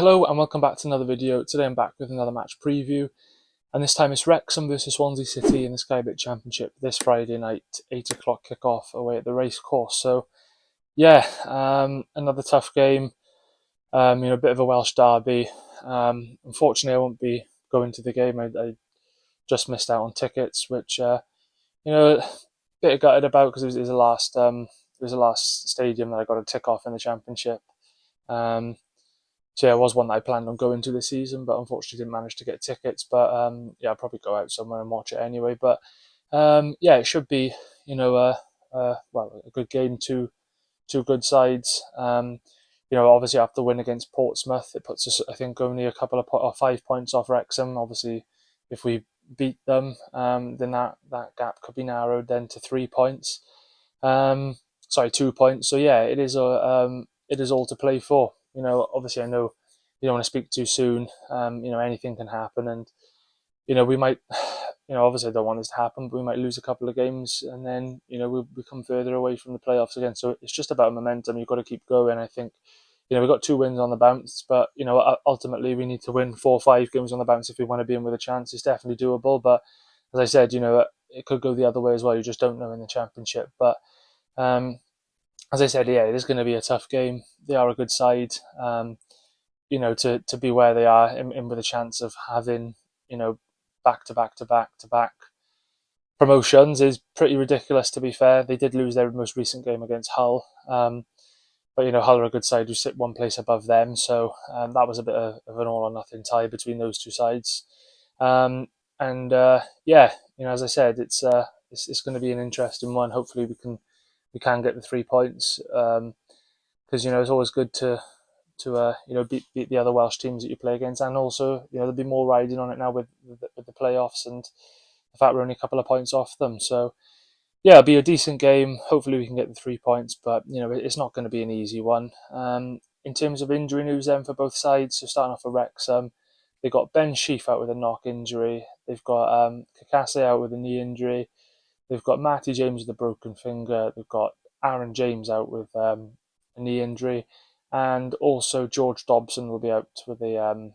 Hello and welcome back to another video. Today I'm back with another match preview, and this time it's Wrexham versus Swansea City in the Sky Bet Championship this Friday night, 8 o'clock kickoff away at the Racecourse. So yeah, another tough game, a bit of a Welsh derby. Unfortunately I won't be going to the game. I just missed out on tickets, which a bit gutted about because it was the last stadium that I got to tick off in the Championship. So yeah, it was one that I planned on going to this season, but unfortunately didn't manage to get tickets. But I'll probably go out somewhere and watch it anyway. But it should be, a good game. Two good sides. Obviously after the win against Portsmouth, it puts us, I think, only a couple of or 5 points off Wrexham. Obviously, if we beat them, then that gap could be narrowed then to 3 points. 2 points. So yeah, it is all to play for. Obviously I know you don't want to speak too soon. Anything can happen, and we might. Obviously I don't want this to happen, but we might lose a couple of games, and then we'll become further away from the playoffs again. So it's just about momentum. You've got to keep going. I think we've got 2 wins on the bounce, but ultimately we need to win 4 or 5 games on the bounce if we want to be in with a chance. It's definitely doable, but as I said, it could go the other way as well. You just don't know in the Championship, but. As I said, yeah, it is going to be a tough game. They are a good side. To be where they are in with a chance of having, back to back promotions is pretty ridiculous, to be fair. They did lose their most recent game against Hull. But Hull are a good side who sit one place above them. So that was a bit of an all or nothing tie between those two sides. As I said, it's going to be an interesting one. Hopefully we can get the 3 points, because it's always good to beat the other Welsh teams that you play against, and also there'll be more riding on it now with the playoffs and the fact we're only a couple of points off them. So yeah, it'll be a decent game. Hopefully we can get the 3 points, but it's not going to be an easy one. In terms of injury news then for both sides, so starting off with Wrexham, they've got Ben Sheaf out with a knock injury. They've got Kakase out with a knee injury. They've got Matty James with a broken finger. They've got Aaron James out with a knee injury. And also George Dobson will be out with a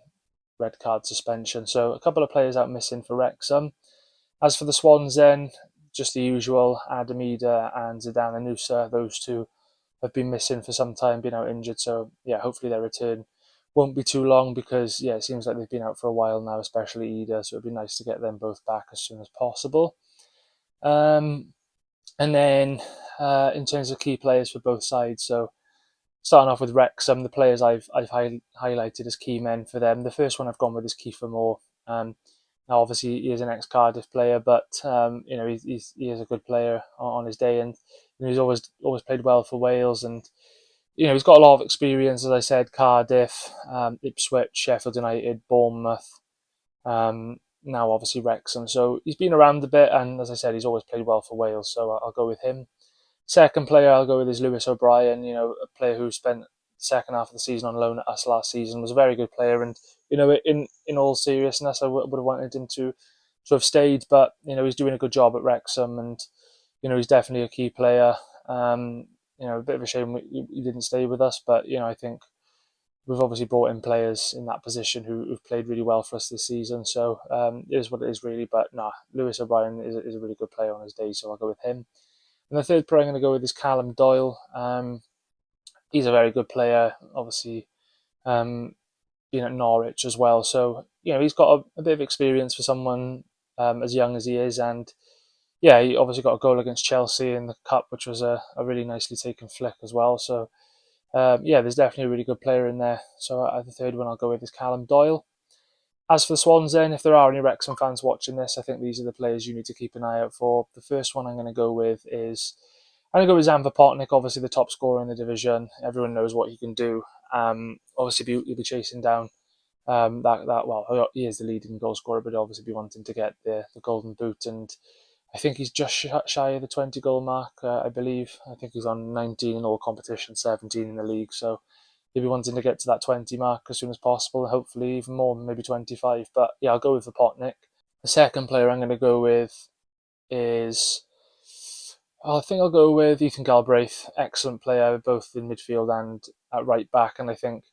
red card suspension. So a couple of players out missing for Wrexham. As for the Swans then, just the usual, Adam Ida and Zidane Anusa. Those two have been missing for some time, been out injured. So yeah, hopefully their return won't be too long, because yeah, it seems like they've been out for a while now, especially Ida. So it'd be nice to get them both back as soon as possible. And then in terms of key players for both sides, so starting off with Wrexham, the players I've highlighted as key men for them. The first one I've gone with is Kiefer Moore. Now, obviously, he is an ex-Cardiff player, but he is a good player on his day, and he's always played well for Wales, and he's got a lot of experience. As I said, Cardiff, Ipswich, Sheffield United, Bournemouth. Now obviously Wrexham. So he's been around a bit, and as I said, he's always played well for Wales, so I'll go with him. Second player I'll go with is Lewis O'Brien, a player who spent the second half of the season on loan at us last season, was a very good player, and in all seriousness I would have wanted him to have stayed, but he's doing a good job at Wrexham, and he's definitely a key player. A bit of a shame he didn't stay with us, but I think we've obviously brought in players in that position who've played really well for us this season. So it is what it is, really. But Lewis O'Brien is a really good player on his day, so I'll go with him. And the third player I'm going to go with is Callum Doyle. He's a very good player, obviously being at Norwich as well. So he's got a bit of experience for someone as young as he is, and yeah, he obviously got a goal against Chelsea in the cup, which was a really nicely taken flick as well. So there's definitely a really good player in there. So the third one I'll go with is Callum Doyle. As for the Swans then, if there are any Wrexham fans watching this, I think these are the players you need to keep an eye out for. The first one I'm going to go with is Zan Potnik, obviously the top scorer in the division. Everyone knows what he can do. Obviously he'll be chasing down he is the leading goal scorer, but he'll obviously be wanting to get the golden boot, and I think he's just shy of the 20 goal mark, I believe. I think he's on 19 in all competitions, 17 in the league. So he'll be wanting to get to that 20 mark as soon as possible, hopefully even more, maybe 25. But yeah, I'll go with Potnik. The second player I'm going to go with is, I think I'll go with Ethan Galbraith. Excellent player, both in midfield and at right back. And I think,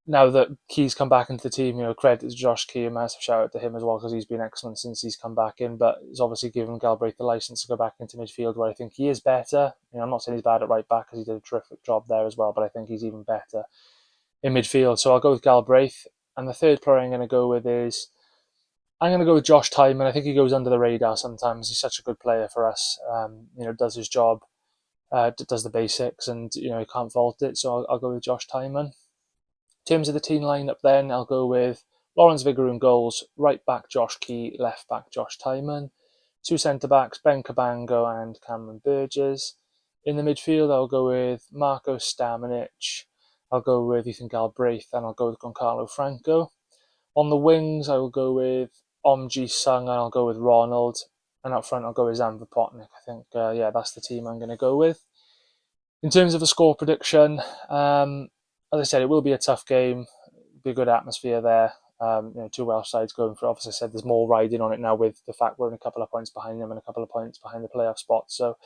now that Key's come back into the team, credit to Josh Key, a massive shout out to him as well, because he's been excellent since he's come back in. But it's obviously given Galbraith the license to go back into midfield, where I think he is better. I'm not saying he's bad at right back, because he did a terrific job there as well, but I think he's even better in midfield. So I'll go with Galbraith. And the third player I'm going to go with is, I'm going to go with Josh Tyman. I think he goes under the radar sometimes. He's such a good player for us. Does his job, does the basics, and he can't fault it. So I'll go with Josh Tyman. In terms of the team lineup, then I'll go with Lawrence Vigouroux in goals, right back Josh Key, left back Josh Tyman, two centre backs Ben Cabango and Cameron Burgess. In the midfield, I'll go with Marco Stamenic, I'll go with Ethan Galbraith, and I'll go with Goncalo Franco. On the wings, I will go with Omji Sung, and I'll go with Ronald. And up front, I'll go with Zan Vapotnik. I think, that's the team I'm going to go with. In terms of a score prediction, as I said, it will be a tough game. It'll be a good atmosphere there. Two Welsh sides going for it. Obviously, I said there's more riding on it now with the fact we're in a couple of points behind them and a couple of points behind the playoff spot. So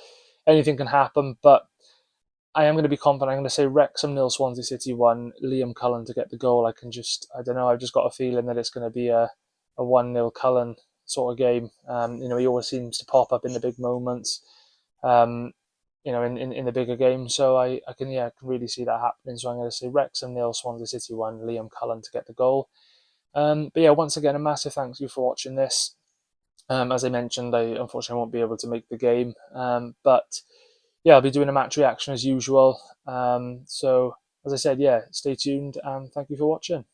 anything can happen, but I am going to be confident. I'm going to say Wrexham 0, Swansea City 1, Liam Cullen to get the goal. I don't know, I've just got a feeling that it's going to be a 1-0 Cullen sort of game. He always seems to pop up in the big moments. In the bigger games. So I can really see that happening. So I'm going to say Wrexham 0, Swansea City 1, Liam Cullen to get the goal. Once again, a massive thank you for watching this. As I mentioned, I unfortunately won't be able to make the game. But I'll be doing a match reaction as usual. So as I said, stay tuned and thank you for watching.